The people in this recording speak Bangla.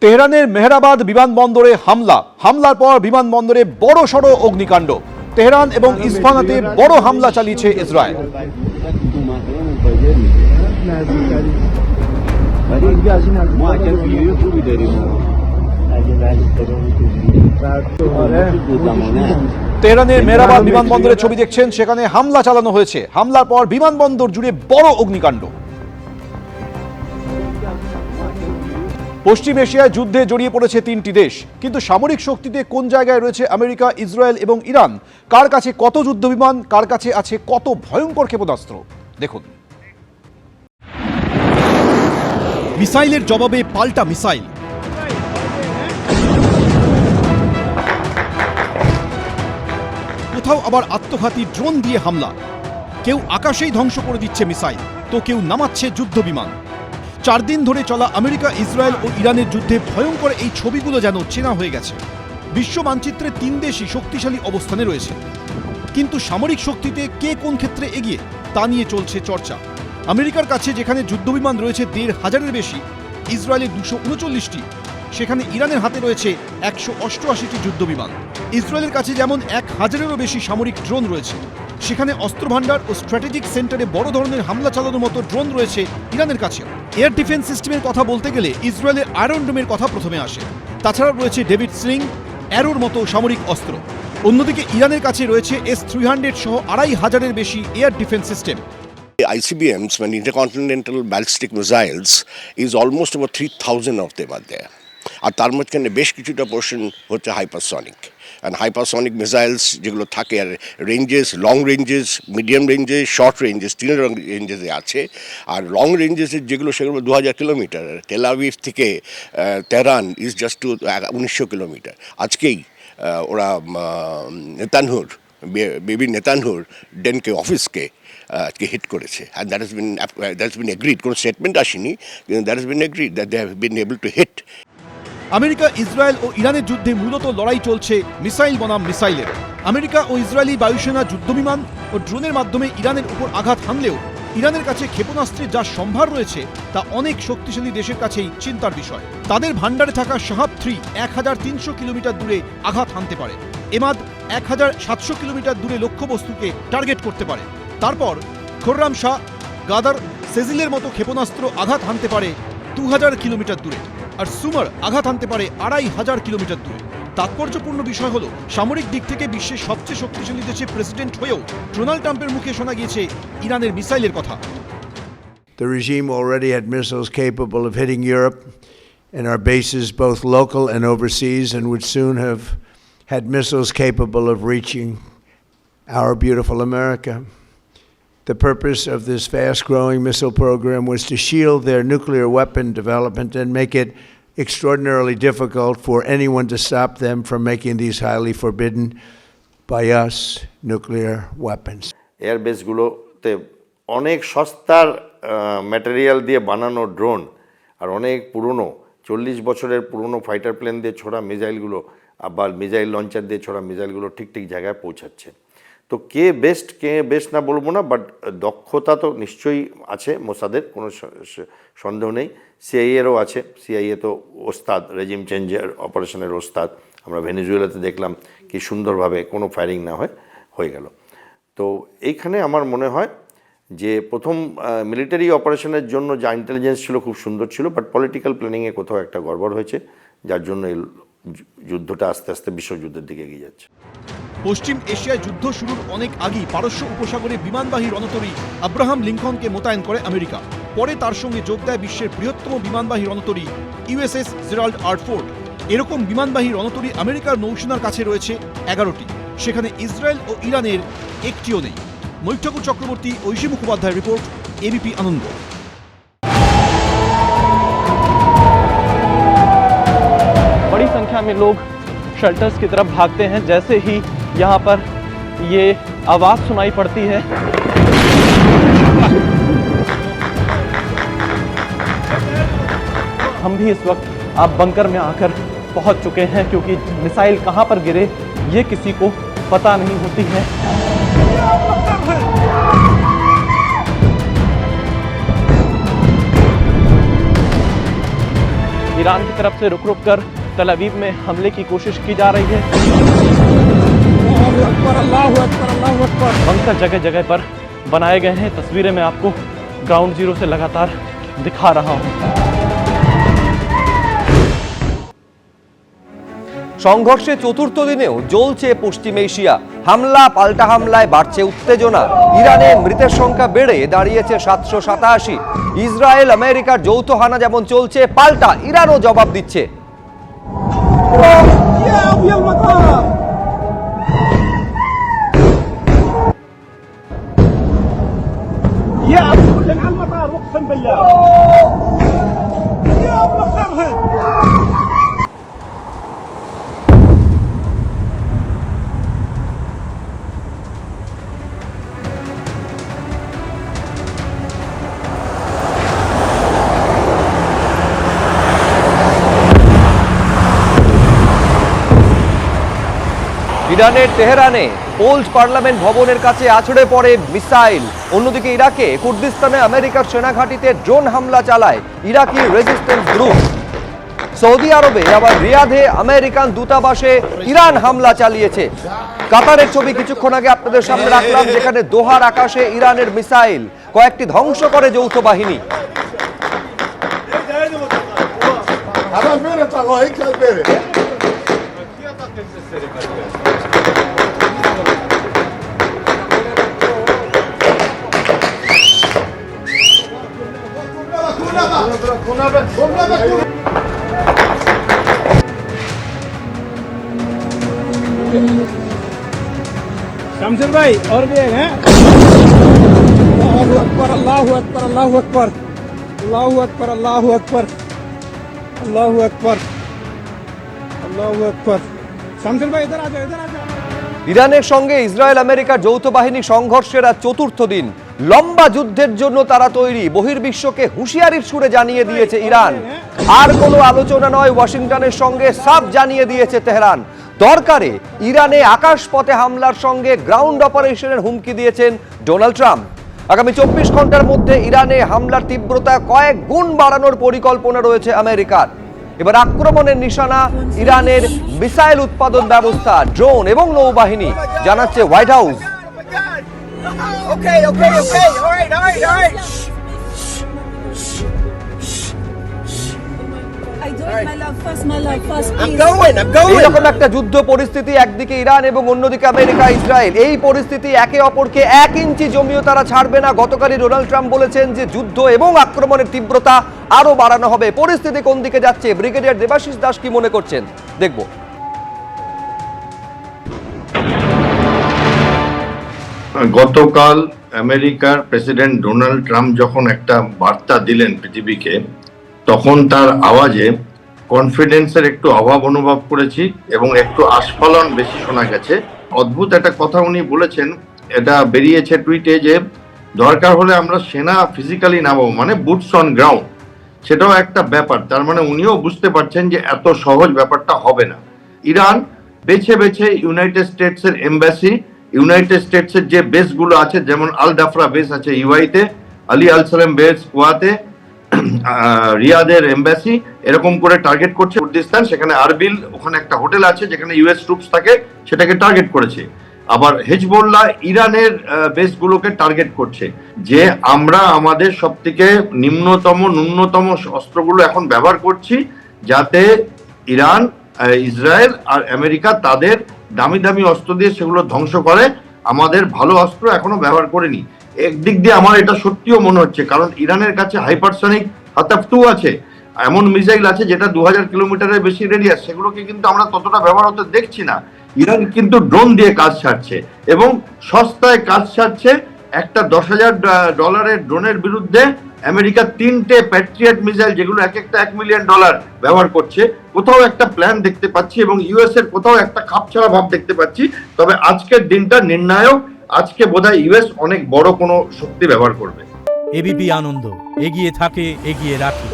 তেহরানের মেহরাবাদ বিমানবন্দরে হামলার পর বিমানবন্দরে বড়সড় অগ্নিকাণ্ড। তেহরান এবং ইস্পাহানে বড় হামলা চালিয়েছে ইসরায়েল। তেহরানের মেহরাবাদ বিমানবন্দরের ছবি দেখছেন, সেখানে হামলা চালানো হয়েছে। হামলার পর বিমানবন্দর জুড়ে বড় অগ্নিকাণ্ড। পশ্চিম এশিয়ায় যুদ্ধে জড়িয়ে পড়েছে তিনটি দেশ, কিন্তু সামরিক শক্তিতে কোন জায়গায় রয়েছে আমেরিকা, ইসরায়েল এবং ইরান? কার কাছে কত যুদ্ধবিমান, কার কাছে আছে কত ভয়ঙ্কর ক্ষেপণাস্ত্র? দেখুন। মিসাইলের জবাবে পাল্টা মিসাইল। কোথাও আবার আত্মঘাতী ড্রোন দিয়ে হামলা। কেউ আকাশেই ধ্বংস করে দিচ্ছে মিসাইল, তো কেউ নামাচ্ছে যুদ্ধবিমান। 4 দিন ধরে চলা আমেরিকা, ইসরায়েল ও ইরানের যুদ্ধে ভয়ঙ্কর এই ছবিগুলো যেন চেনা হয়ে গেছে। বিশ্ব মানচিত্রে 3 দেশই শক্তিশালী অবস্থানে রয়েছে, কিন্তু সামরিক শক্তিতে কে কোন ক্ষেত্রে এগিয়ে তা নিয়ে চলছে চর্চা। আমেরিকার কাছে যেখানে যুদ্ধবিমান রয়েছে 1,500-এর বেশি, ইসরায়েলের 239টি, সেখানে ইরানের হাতে রয়েছে 188টি যুদ্ধবিমান। ইসরায়েলের কাছে যেমন 1000-এরও বেশি সামরিক ড্রোন রয়েছে, সেখানে অস্ত্রভান্ডার ও স্ট্র্যাটেজিক সেন্টারে বড় ধরনের হামলা চালানোর মতো ড্রোন রয়েছে ইরানের কাছে। এয়ার ডিফেন্স সিস্টেমের কথা বলতে গেলে ইসরায়েলের আয়রন ডোমের কথা প্রথমে আসে। তাছাড়া রয়েছে ডেভিড স্লিং, অ্যারোর মতো সামরিক অস্ত্র। অন্যদিকে ইরানের কাছে রয়েছে S-300 সহ 2500-এর বেশি air defence system. ICBMs, when intercontinental ballistic missiles, is almost about 3,000 of them are there. আর তার মধ্যে বেশ কিছুটা পোর্শন হচ্ছে হাইপারসনিক। অ্যান্ড হাইপারসনিক মিসাইলস যেগুলো থাকে, আর ranges, long ranges, medium ranges, short ranges, 3 রেঞ্জেসে আছে। আর লং রেঞ্জেসের যেগুলো, সেগুলো 2000 কিলোমিটার। টেল আভিভ থেকে Tehran is just to 1900 kilometre. আজকেই ওরা নেতানহুর ডেনকে অফিসকে আজকে হিট করেছে। And that has been agreed. কোনো স্টেটমেন্ট আসেনি, কিন্তু that has been agreed that they have been able to hit. America, Israel ও ইরানের যুদ্ধে মূলত লড়াই চলছে মিসাইল বনাম মিসাইলের। আমেরিকা ও ইসরায়েলি বায়ুসেনা যুদ্ধবিমান ও ড্রোনের মাধ্যমে ইরানের উপর আঘাত হানলেও ইরানের কাছে ক্ষেপণাস্ত্রের যা সম্ভার রয়েছে তা অনেক শক্তিশালী দেশের কাছেই চিন্তার বিষয়। তাদের ভান্ডারে থাকা শাহাব-3 1300 কিলোমিটার দূরে আঘাত হানতে পারে। এমাদ 1700 কিলোমিটার দূরে লক্ষ্যবস্তুকে টার্গেট করতে পারে। তারপর খোররাম শাহ, গাদার, সেজিলের মতো ক্ষেপণাস্ত্র আঘাত হানতে পারে 2000 কিলোমিটার দূরে, আর সুমার আঘাত হানতে পারে 2500 কিলোমিটার দূরে। তাৎপর্যপূর্ণ বিষয় হলো, সামরিক দিক থেকে বিশ্বের সবচেয়ে শক্তিশালী দেশের প্রেসিডেন্ট হয়েও ডোনাল্ড ট্রাম্পের মুখে শোনা গিয়েছে ইরানের মিসাইলের কথা। The regime already had missiles capable of hitting Europe and our bases both local and overseas, and would soon have had missiles capable of reaching our beautiful America. The purpose of this fast-growing missile program was to shield their nuclear weapon development and make it extraordinarily difficult for anyone to stop them from making these highly forbidden by us nuclear weapons. এয়ারবেসগুলোতে অনেক সস্তার ম্যাটেরিয়াল দিয়ে বানানো ড্রোন আর অনেক পুরনো 40 বছরের পুরনো ফাইটার প্লেন দিয়ে ছোড়া মিসাইলগুলো, আবার মিসাইল লঞ্চার দিয়ে ছোড়া মিসাইলগুলো ঠিক জায়গায় পৌঁছাচ্ছে। তো কে বেস্ট না বলবো না, বাট দক্ষতা তো নিশ্চয়ই আছে মোসাদের, কোনো সন্দেহ নেই। সিআইএরও আছে। সিআইএ তো ওস্তাদ, রেজিম চেঞ্জের অপারেশনের ওস্তাদ। আমরা ভেনেজুয়েলাতে দেখলাম কি সুন্দরভাবে কোনো ফায়ারিং না হয়ে গেল। তো এইখানে আমার মনে হয় যে প্রথম মিলিটারি অপারেশনের জন্য যা ইন্টেলিজেন্স ছিল খুব সুন্দর ছিল, বাট পলিটিক্যাল প্ল্যানিংয়ে কোথাও একটা গড়বড় হয়েছে, যার জন্য এই যুদ্ধটা আস্তে আস্তে বিশ্বযুদ্ধের দিকে এগিয়ে যাচ্ছে। পশ্চিম এশিয়ায় যুদ্ধ শুরুর অনেক আগেই পারস্য উপসাগরে বিমানবাহী রণতরী আব্রাহাম লিঙ্কনকে মোতায়েন করে আমেরিকা। পরে তার সঙ্গে যোগ দেয় বিশ্বের বৃহত্তম বিমানবাহী রণতরী USS জেরাল্ড আর ফোর্ড। এরকম বিমানবাহী রণতরী আমেরিকার নৌসেনার কাছে রয়েছে 11টি, সেখানে ইসরায়েল ও ইরানের একটিও নেই। মৈত্র চক্রবর্তী, ঐশী মুখোপাধ্যায়ের রিপোর্ট, ABP আনন্দ। बड़ी संख्या में लोग शेल्टर्स की तरफ भागते हैं जैसे ही यहाँ पर ये आवाज़ सुनाई पड़ती है। हम भी इस वक्त आप बंकर में आकर पहुँच चुके हैं, क्योंकि मिसाइल कहाँ पर गिरे ये किसी को पता नहीं होती है। ईरान की तरफ से रुक रुक कर तल अवीव में हमले की कोशिश की जा रही है। बंकर जगह जगह पर बनाए गए हैं। तस्वीरें मैं आपको ग्राउंड जीरो से लगातार दिखा रहा हूं। সংঘর্ষে চতুর্থ দিনেও জ্বলছে পশ্চিম এশিয়া। হামলা পাল্টা হামলায় বাড়ছে উত্তেজনা। ইরানে মৃতের সংখ্যা বেড়ে দাঁড়িয়েছে 787। ইসরায়েল আমেরিকার যৌথ হানা যেমন চলছে, পাল্টা ইরানও জবাব দিচ্ছে। ইরানের তেহরানে পোল্ড পার্লামেন্ট ভবনের কাছে আছড়ে পড়ে মিসাইল। অন্যদিকে ইরাকে কুর্দিস্তানে আমেরিকার সেনাঘাঁটিতে ড্রোন হামলা চালায় ইরাকি রেজিস্ট্যান্স গ্রুপ। সৌদি আরবে আবার রিয়াধে আমেরিকান দূতাবাসে ইরান হামলা চালিয়েছে। কাতারের ছবি কিছুক্ষণ আগে আপনাদের সামনে রাখলাম, যেখানে দোহার আকাশে ইরানের মিসাইল কয়েকটি ধ্বংস করে যৌথ বাহিনী। शमशेर भाई और भी एक हैं। अल्लाहु अकबर अल्लाहु अकबर अल्लाहु अकबर अल्लाहु अकबर अल्लाहु अकबर अल्लाहु अकबर अल्लाहु अकबर। शमशेर भाई इधर आ जाओ, इधर आ जाओ। ইরানের সঙ্গে ইসরায়েল আমেরিকার যৌথ বাহিনী সংঘর্ষের আজ চতুর্থ দিন। লম্বা যুদ্ধের জন্য তারা তৈরি, বহির্বিশ্বকে হুঁশিয়ারির সুরে জানিয়ে দিয়েছে ইরান। আর কোনো আলোচনা নয়, ওয়াশিংটনের সঙ্গে সাফ জানিয়ে দিয়েছে তেহরান। দরকারে ইরানে আকাশপথে হামলার সঙ্গে গ্রাউন্ড অপারেশনের হুমকি দিয়েছেন ডোনাল্ড ট্রাম্প। আগামী 24 ঘন্টার মধ্যে ইরানে হামলার তীব্রতা কয়েক গুণ বাড়ানোর পরিকল্পনা রয়েছে আমেরিকার। এবার আক্রমণের নিশানা ইরানের মিসাইল উৎপাদন ব্যবস্থা, ড্রোন এবং নৌবাহিনী, জানাচ্ছে white house. Okay, all right. I do it, my love first, please. I'm going. এইরকম একটা যুদ্ধ পরিস্থিতি, একদিকে ইরান এবং অন্যদিকে আমেরিকা ইসরায়েল। এই পরিস্থিতি একে অপরকে 1 ইঞ্চি জমিও তারা ছাড়বে না। গতকালই ডোনাল্ড ট্রাম্প বলেছেন যে যুদ্ধ এবং আক্রমণের তীব্রতা আরো বাড়ানো হবে। পরিস্থিতি কোন দিকে যাচ্ছে, ব্রিগেডিয়ার দেবাশিস দাস কি মনে করছেন, দেখব। গতকাল আমেরিকার প্রেসিডেন্ট ডোনাল্ড ট্রাম্প যখন একটা বার্তা দিলেন পৃথিবীকে, তখন তার আওয়াজে কনফিডেন্সের একটু অভাব অনুভব করেছি এবং একটু আস্ফালন বেশি শোনা গেছে। অদ্ভুত একটা কথা উনি বলেছেন, এটা বেরিয়েছে টুইটে, যে দরকার হলে আমরা সেনা ফিজিক্যালি নামাবো, মানে বুটস অন গ্রাউন্ড। সেটাও একটা ব্যাপার। তার মানে উনিও বুঝতে পারছেন যে এত সহজ ব্যাপারটা হবে না। ইরান বেছে বেছে ইউনাইটেড স্টেটসের এমবাসি, ইউনাইটেড স্টেটসের যে বেসগুলো আছে, যেমন আল ডাফরা বেস আছে ইউআইতে, আলী আল সালেম বেস কুয়াতে, রিয়াদের এমবাসি, এরকম করে টার্গেট করছে কুর্দিস্তান। সেখানে আরবিল, ওখানে একটা হোটেল আছে যেখানে ইউএস ট্রুপস থাকে, সেটাকে টার্গেট করেছে। আবার হেজবুল্লাহ ইরানের বেসগুলোকে টার্গেট করছে, যে আমরা আমাদের সব থেকে ন্যূনতম অস্ত্রগুলো এখন ব্যবহার করছি, যাতে ইরান, ইসরায়েল আর আমেরিকা তাদের দামি দামি অস্ত্র দিয়ে সেগুলো ধ্বংস করে। আমাদের ভালো অস্ত্র এখনো ব্যবহার করেনি। একদিক দিয়ে আমার এটা সত্যিও মনে হচ্ছে, কারণ ইরানের কাছে হাইপারসনিক হাতাফ-2 আছে, এমন মিসাইল আছে যেটা 2000 কিলোমিটারের বেশি রেডিয়াস, সেগুলোকে কিন্তু আমরা ততটা ব্যবহার হতে দেখছি না। ইরান কিন্তু ড্রোন দিয়ে কাজ সারছে এবং সস্তায় কাজ সারছে। একটা $10,000 ড্রোনের বিরুদ্ধে আমেরিকা 3টে প্যাট্রিয়ট মিসাইল, যেগুলো এক একটা $1 মিলিয়ন ব্যবহার করছে। কোথাও একটা প্ল্যান দেখতে পাচ্ছি এবং ইউএস এর কোথাও একটা খাপছাড়া ভাব দেখতে পাচ্ছি। তবে আজকের দিনটা নির্ণায়ক। আজকে বোধহয় ইউএস অনেক বড় কোনো শক্তি ব্যবহার করবে। এবিপি আনন্দ, এগিয়ে থাকে, এগিয়ে রাখি।